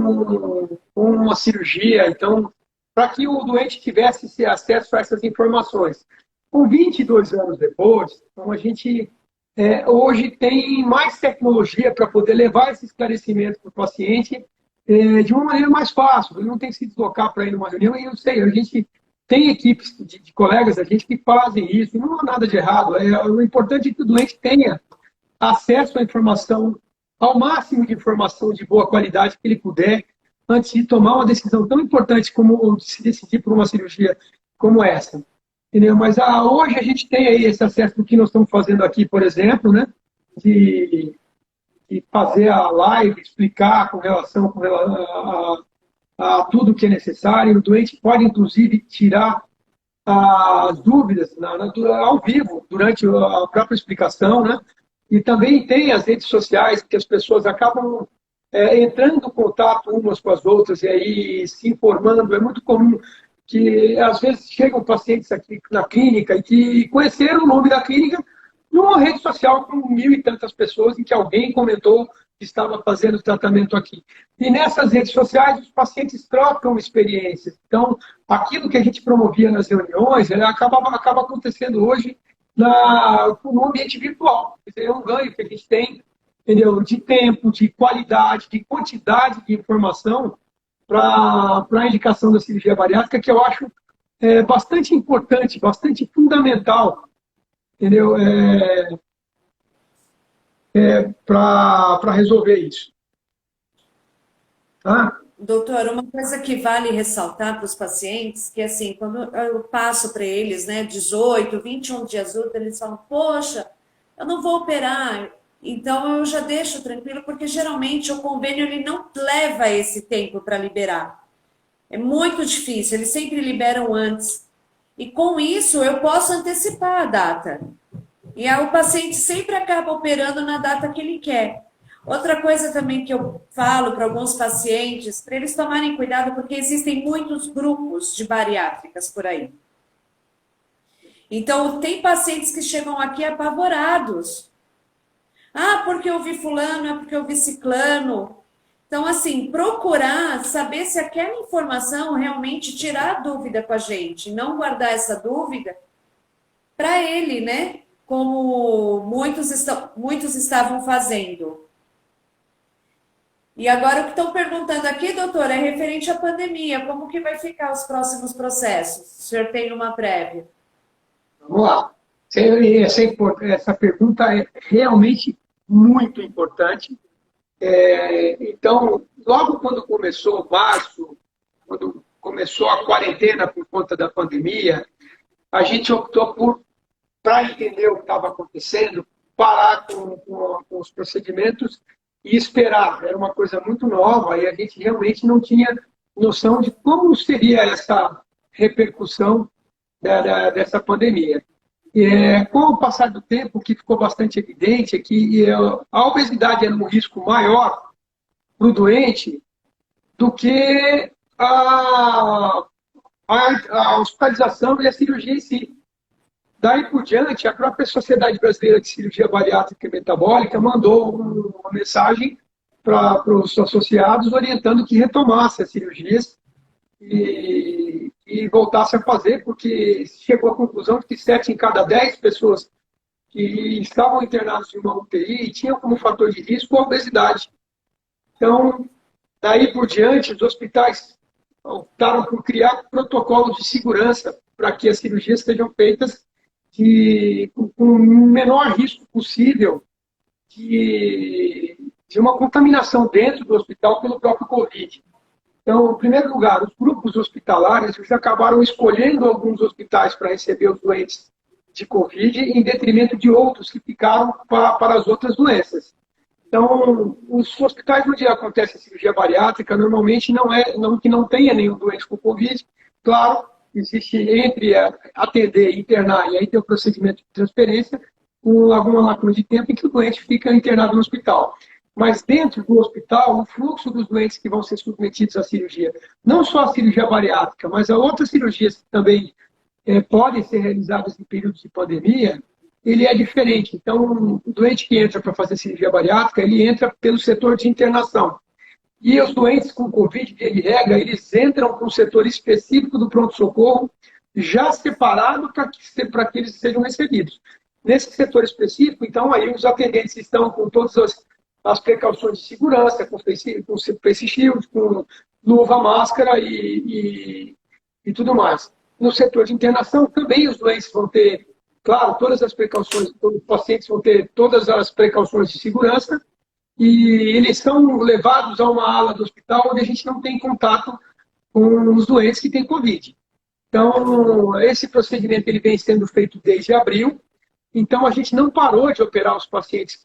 uma cirurgia. Então, para que o doente tivesse esse acesso a essas informações. Com 22 anos depois, então a gente hoje tem mais tecnologia para poder levar esse esclarecimento para o paciente de uma maneira mais fácil. Ele não tem que se deslocar para ir numa reunião. E eu sei, a gente tem equipes de colegas da gente que fazem isso. Não há nada de errado. O importante é que o doente tenha acesso à informação, ao máximo de informação de boa qualidade que ele puder, antes de tomar uma decisão tão importante como se decidir por uma cirurgia como essa. Entendeu? Mas hoje a gente tem aí esse acesso do que nós estamos fazendo aqui, por exemplo, né? de fazer a live, explicar com relação a tudo que é necessário. O doente pode, inclusive, tirar as dúvidas ao vivo, durante a própria explicação, né? E também tem as redes sociais, que as pessoas acabam entrando em contato umas com as outras e aí se informando. É muito comum que, às vezes, chegam pacientes aqui na clínica e que conheceram o nome da clínica numa rede social com 1.000 e tantas pessoas em que alguém comentou que estava fazendo tratamento aqui. E nessas redes sociais, os pacientes trocam experiências. Então, aquilo que a gente promovia nas reuniões, acaba acontecendo hoje no ambiente virtual. É um ganho que a gente tem, entendeu? De tempo, de qualidade, de quantidade de informação para a indicação da cirurgia bariátrica, que eu acho bastante importante, bastante fundamental, entendeu? Para resolver isso. Tá? Doutor, uma coisa que vale ressaltar para os pacientes, que assim, quando eu passo para eles, né, 18, 21 dias úteis, eles falam, poxa, eu não vou operar, então eu já deixo tranquilo, porque geralmente o convênio ele não leva esse tempo para liberar. É muito difícil, eles sempre liberam antes. E com isso eu posso antecipar a data. E aí o paciente sempre acaba operando na data que ele quer. Outra coisa também que eu falo para alguns pacientes, para eles tomarem cuidado, porque existem muitos grupos de bariátricas por aí. Então, tem pacientes que chegam aqui apavorados. Ah, porque eu vi fulano, é porque eu vi ciclano. Então, assim, procurar saber se aquela informação realmente tirar a dúvida com a gente, não guardar essa dúvida para ele, né? Como muitos estavam fazendo. E agora o que estão perguntando aqui, doutor, é referente à pandemia. Como que vai ficar os próximos processos? O senhor tem uma prévia? Vamos lá. Essa pergunta é realmente muito importante. Então, logo quando começou março, quando começou a quarentena por conta da pandemia, a gente optou para entender o que estava acontecendo, parar com os procedimentos e esperar. Era uma coisa muito nova e a gente realmente não tinha noção de como seria essa repercussão dessa pandemia. Com o passar do tempo, o que ficou bastante evidente é que a obesidade era um risco maior para o doente do que a hospitalização e a cirurgia em si. Daí por diante, a própria Sociedade Brasileira de Cirurgia Bariátrica e Metabólica mandou uma mensagem para os associados orientando que retomasse as cirurgias e voltasse a fazer, porque chegou à conclusão de que 7 em cada 10 pessoas que estavam internadas em uma UTI tinham como fator de risco a obesidade. Então, daí por diante, os hospitais optaram por criar protocolos de segurança para que as cirurgias sejam feitas com o menor risco possível de uma contaminação dentro do hospital pelo próprio Covid. Então, em primeiro lugar, os grupos hospitalares já acabaram escolhendo alguns hospitais para receber os doentes de Covid, em detrimento de outros que ficaram para as outras doenças. Então, os hospitais onde acontece a cirurgia bariátrica, normalmente que não tenha nenhum doente com Covid. Claro, existe entre atender e internar e aí ter o procedimento de transferência, alguma lacuna de tempo em que o doente fica internado no hospital. Mas dentro do hospital, o fluxo dos doentes que vão ser submetidos à cirurgia, não só a cirurgia bariátrica, mas a outras cirurgias que também podem ser realizadas em períodos de pandemia, ele é diferente. Então, o doente que entra para fazer cirurgia bariátrica, ele entra pelo setor de internação. E os doentes com Covid, de regra, eles entram para um setor específico do pronto-socorro, já separado para que eles sejam recebidos. Nesse setor específico, então, aí os atendentes estão com todas as precauções de segurança, com face shield, com luva, máscara e tudo mais. No setor de internação, também os doentes vão ter, claro, todas as precauções, todos os pacientes vão ter todas as precauções de segurança, e eles são levados a uma ala do hospital onde a gente não tem contato com os doentes que têm Covid. Então, esse procedimento ele vem sendo feito desde abril, então a gente não parou de operar os pacientes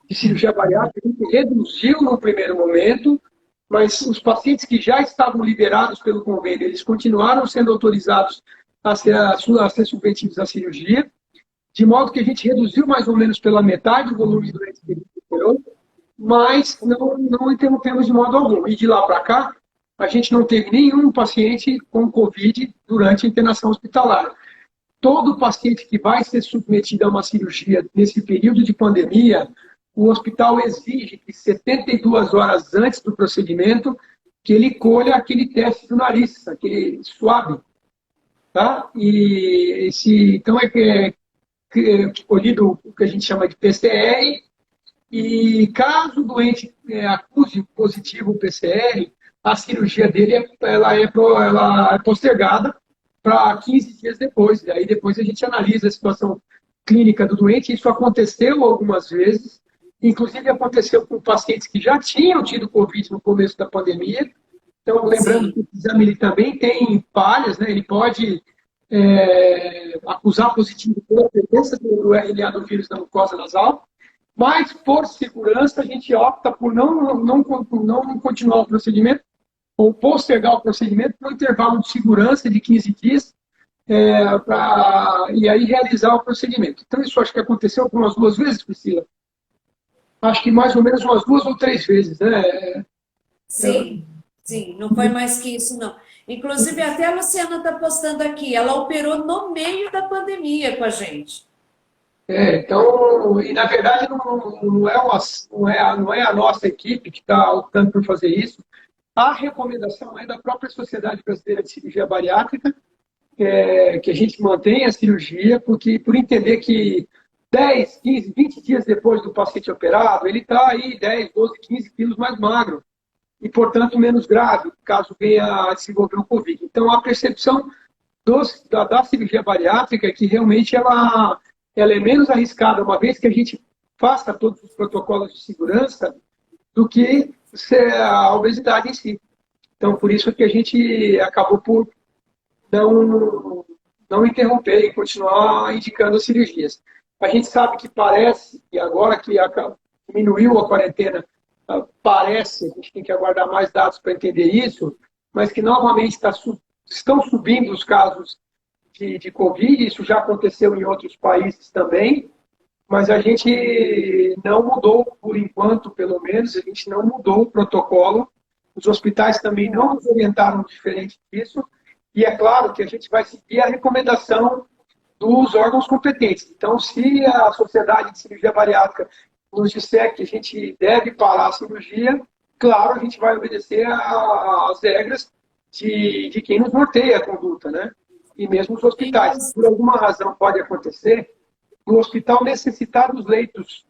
de cirurgia bariátrica, a gente reduziu no primeiro momento, mas os pacientes que já estavam liberados pelo convênio, eles continuaram sendo autorizados a ser submetidos à cirurgia, de modo que a gente reduziu mais ou menos pela metade o volume de doentes que a gente operou, mas não interrompemos de modo algum. E de lá para cá, a gente não teve nenhum paciente com Covid durante a internação hospitalar. Todo paciente que vai ser submetido a uma cirurgia nesse período de pandemia, o hospital exige que 72 horas antes do procedimento, que ele colha aquele teste do nariz, aquele swab. Tá? E então é colhido o que a gente chama de PCR, e caso o doente acuse positivo o PCR, a cirurgia dele ela é postergada para 15 dias depois. E aí depois a gente analisa a situação clínica do doente. Isso aconteceu algumas vezes, inclusive aconteceu com pacientes que já tinham tido Covid no começo da pandemia. Então, lembrando que o exame ele também tem falhas, né? Ele pode acusar positivo pela presença do RNA do vírus na mucosa nasal, mas, por segurança, a gente opta por não continuar o procedimento ou postergar o procedimento para um intervalo de segurança de 15 dias e aí realizar o procedimento. Então, isso acho que aconteceu umas 2 vezes, Priscila. Acho que mais ou menos umas 2 ou 3 vezes, né? Sim, sim, não foi mais que isso, não. Inclusive, até a Luciana está postando aqui, ela operou no meio da pandemia com a gente. Então, e na verdade não é a nossa equipe que está optando por fazer isso. A recomendação é da própria Sociedade Brasileira de Cirurgia Bariátrica, que a gente mantenha a cirurgia, porque por entender que 10, 15, 20 dias depois do paciente operado, ele está aí 10, 12, 15 quilos mais magro e, portanto, menos grave, caso venha a desenvolver o Covid. Então, a percepção da cirurgia bariátrica é que realmente ela é menos arriscada, uma vez que a gente faça todos os protocolos de segurança, do que a obesidade em si. Então, por isso que a gente acabou por não interromper e continuar indicando as cirurgias. A gente sabe que parece, e agora que diminuiu a quarentena, parece, a gente tem que aguardar mais dados para entender isso, mas que novamente estão subindo os casos de Covid, isso já aconteceu em outros países também, mas a gente não mudou, por enquanto, pelo menos, a gente não mudou o protocolo, os hospitais também não nos orientaram diferente disso, e é claro que a gente vai seguir a recomendação dos órgãos competentes. Então, se a Sociedade de Cirurgia Bariátrica nos disser que a gente deve parar a cirurgia, claro, a gente vai obedecer às regras de quem nos norteia a conduta, né? E mesmo os hospitais. Por alguma razão pode acontecer o hospital necessitar dos leitos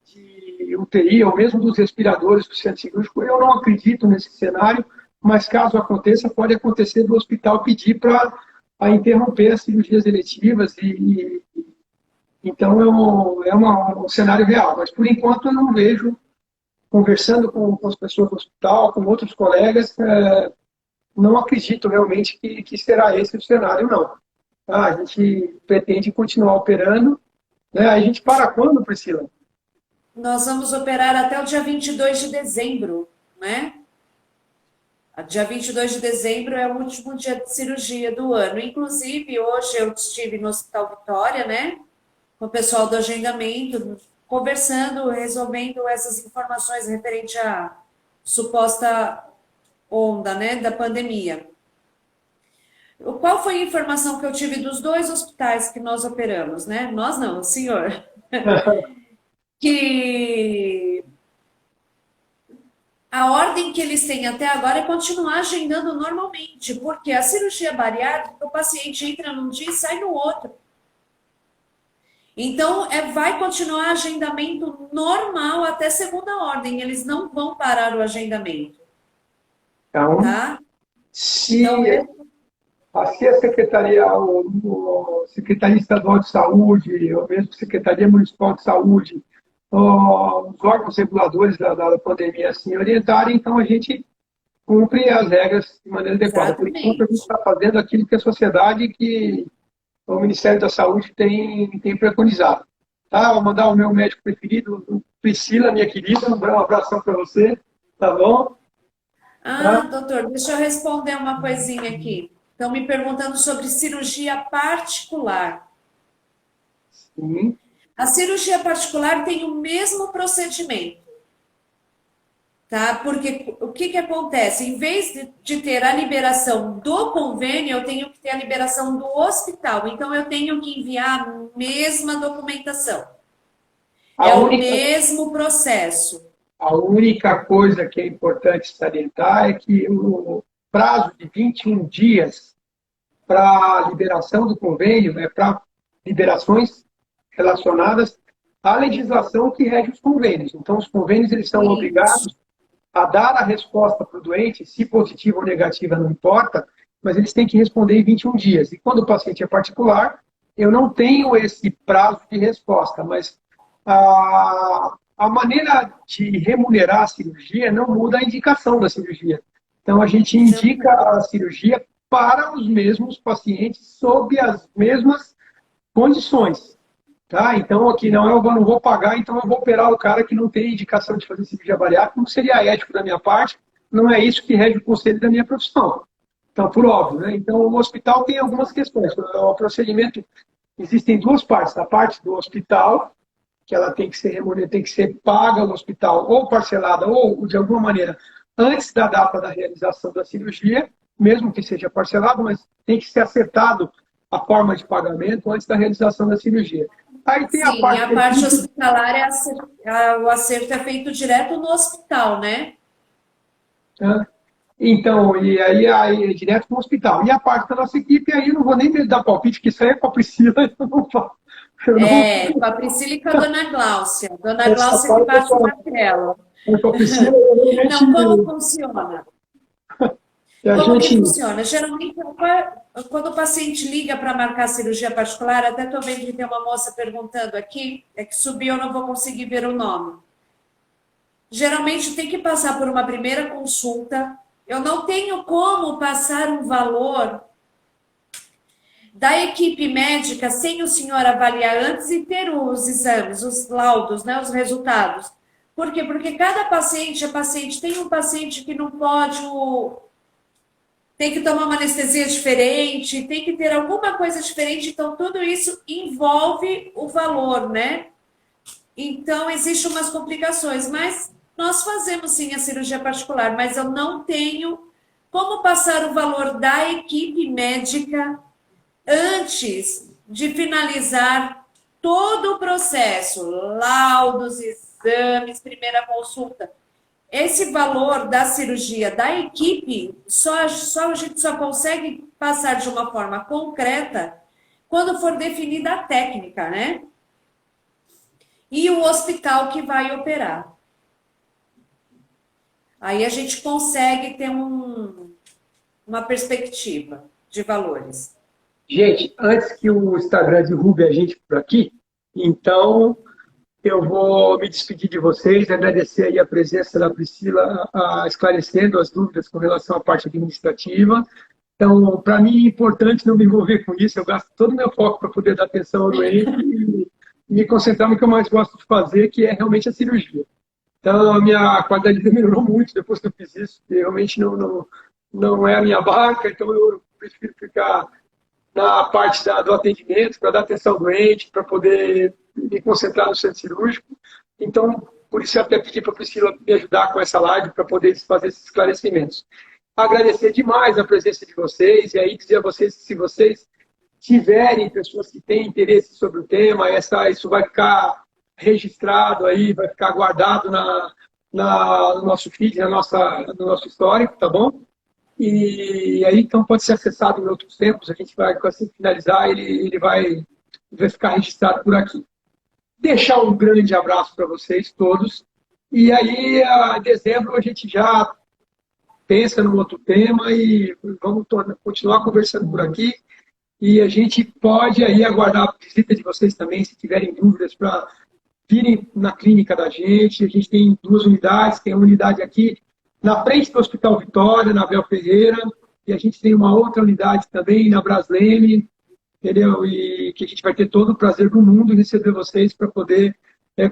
de UTI ou mesmo dos respiradores do centro cirúrgico. Eu não acredito nesse cenário, mas caso aconteça, pode acontecer do hospital pedir para interromper as cirurgias eletivas então é um cenário real. Mas por enquanto eu não vejo, conversando com as pessoas do hospital, com outros colegas, não acredito realmente que será esse o cenário, não. A gente pretende continuar operando. Né? A gente para quando, Priscila? Nós vamos operar até o dia 22 de dezembro, né? Dia 22 de dezembro é o último dia de cirurgia do ano. Inclusive, hoje eu estive no Hospital Vitória, né? Com o pessoal do agendamento, conversando, resolvendo essas informações referente à suposta onda, né, da pandemia. Qual foi a informação que eu tive dos dois hospitais que nós operamos, né? Nós não, o senhor. Que a ordem que eles têm até agora é continuar agendando normalmente, porque a cirurgia bariátrica, o paciente entra num dia e sai no outro. Então, vai continuar agendamento normal até segunda ordem, eles não vão parar o agendamento, Então, tá? se, Então, se a Secretaria, o Secretaria Estadual de Saúde, ou mesmo Secretaria Municipal de Saúde, os órgãos reguladores da pandemia assim orientarem, então a gente cumpre as regras de maneira adequada. Por enquanto, a gente está fazendo aquilo que a sociedade, que o Ministério da Saúde tem preconizado. Tá? Vou mandar o meu médico preferido, Priscila, minha querida, um abração para você, tá bom? ah, doutor, deixa eu responder uma coisinha aqui. Estão me perguntando sobre cirurgia particular. Sim. A cirurgia particular tem o mesmo procedimento, tá? Porque o que acontece? Em vez de ter a liberação do convênio, eu tenho que ter a liberação do hospital. Então, eu tenho que enviar a mesma documentação. É o mesmo processo. A única coisa que é importante salientar é que o prazo de 21 dias para a liberação do convênio é para liberações relacionadas à legislação que rege os convênios. Então, os convênios eles são obrigados a dar a resposta para o doente, se positiva ou negativa, não importa, mas eles têm que responder em 21 dias. E quando o paciente é particular, eu não tenho esse prazo de resposta, mas a maneira de remunerar a cirurgia não muda a indicação da cirurgia. Então, a gente indica a cirurgia para os mesmos pacientes, sob as mesmas condições. Tá? Então, aqui não, eu não vou pagar, então eu vou operar o cara que não tem indicação de fazer cirurgia bariátrica, não seria ético da minha parte, não é isso que rege o conselho da minha profissão. Então, por óbvio, né? Então, o hospital tem algumas questões. O procedimento, existem duas partes. A parte do hospital, que ela tem que ser remunerada, tem que ser paga no hospital, ou parcelada, ou de alguma maneira, antes da data da realização da cirurgia, mesmo que seja parcelado, mas tem que ser acertado a forma de pagamento antes da realização da cirurgia. Aí tem sim, a parte hospitalar, o acerto é feito direto no hospital, né? Então, e aí é direto no hospital. E a parte da nossa equipe, aí eu não vou nem dar palpite, que isso aí é com a Priscila, eu não falo. Com a Priscila e com a dona Gláucia. Dona Gláucia que bate o martelo. Não, como funciona? Como que funciona? Geralmente, quando o paciente liga para marcar cirurgia particular, até estou vendo que tem uma moça perguntando aqui, é que subiu, eu não vou conseguir ver o nome. Geralmente tem que passar por uma primeira consulta. Eu não tenho como passar um valor da equipe médica sem o senhor avaliar antes e ter os exames, os laudos, né, os resultados. Por quê? Porque cada paciente é paciente. Tem um paciente que não pode... Tem que tomar uma anestesia diferente, tem que ter alguma coisa diferente, então tudo isso envolve o valor, né? Então, existem umas complicações, mas nós fazemos sim a cirurgia particular, mas eu não tenho como passar o valor da equipe médica antes de finalizar todo o processo, laudos, exames, primeira consulta. Esse valor da cirurgia da equipe, a gente só consegue passar de uma forma concreta quando for definida a técnica, né? E o hospital que vai operar. Aí a gente consegue ter uma perspectiva de valores. Gente, antes que o Instagram derrube a gente por aqui, então... eu vou me despedir de vocês, agradecer aí a presença da Priscila, esclarecendo as dúvidas com relação à parte administrativa. Então, para mim é importante não me envolver com isso, eu gasto todo o meu foco para poder dar atenção ao doente e me concentrar no que eu mais gosto de fazer, que é realmente a cirurgia. Então, a minha qualidade de vida melhorou muito depois que eu fiz isso, porque realmente não é a minha barca, então eu prefiro ficar na parte do atendimento, para dar atenção ao doente, para poder me concentrar no centro cirúrgico. Então, por isso eu até pedi para a Priscila me ajudar com essa live, para poder fazer esses esclarecimentos. agradecer demais a presença de vocês e aí dizer a vocês que se vocês tiverem pessoas que têm interesse sobre o tema, isso vai ficar registrado aí, vai ficar guardado no nosso feed, no nosso histórico, tá bom? E aí, então, pode ser acessado em outros tempos, a gente vai, assim que finalizar, ele vai ficar registrado por aqui. Deixar um grande abraço para vocês todos, e aí, em dezembro, a gente já pensa num outro tema e vamos continuar conversando por aqui. E a gente pode aí aguardar a visita de vocês também, se tiverem dúvidas, para virem na clínica da gente. A gente tem 2 unidades, tem uma unidade aqui na frente do Hospital Vitória, na Abel Ferreira, e a gente tem uma outra unidade também na Brasleme, entendeu? E que a gente vai ter todo o prazer do mundo em receber vocês para poder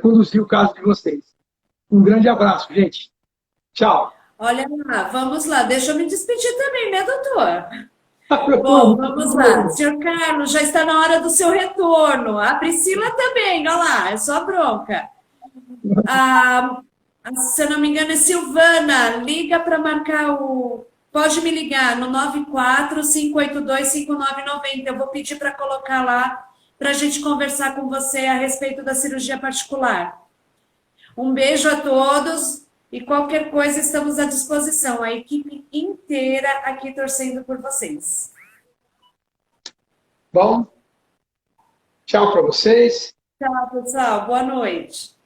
conduzir o caso de vocês. Um grande abraço, gente. Tchau. Olha lá, vamos lá. Deixa eu me despedir também, né, doutor? Bom, vamos lá. Senhor Carlos, já está na hora do seu retorno. A Priscila também, olha lá, é só bronca. Se eu não me engano, é Silvana. Liga para marcar o... Pode me ligar no 94-582-5990. Eu vou pedir para colocar lá para a gente conversar com você a respeito da cirurgia particular. Um beijo a todos e qualquer coisa estamos à disposição. A equipe inteira aqui torcendo por vocês. Bom, tchau para vocês. Tchau, pessoal. Boa noite.